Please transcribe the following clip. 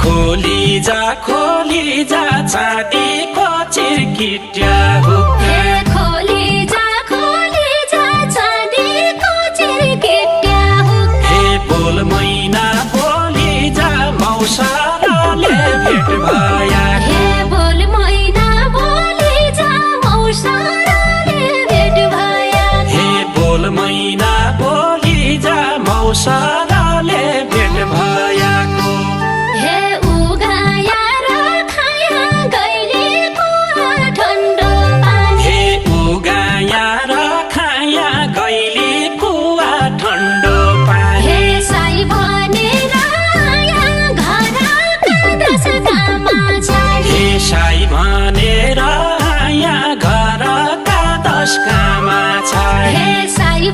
खोली जा चाँदीको चिर्किट्या हो खोली जा चाँदीको चिर्किट्या हो बोल मैना बोली जा मौसाराले भेट भया बोल मैना बोली जा मौसाराले भेट भया बोल मैना बोली जा मौसाराले भेट भयाको साई भनेर यहाँ घरका दशकामा छ साई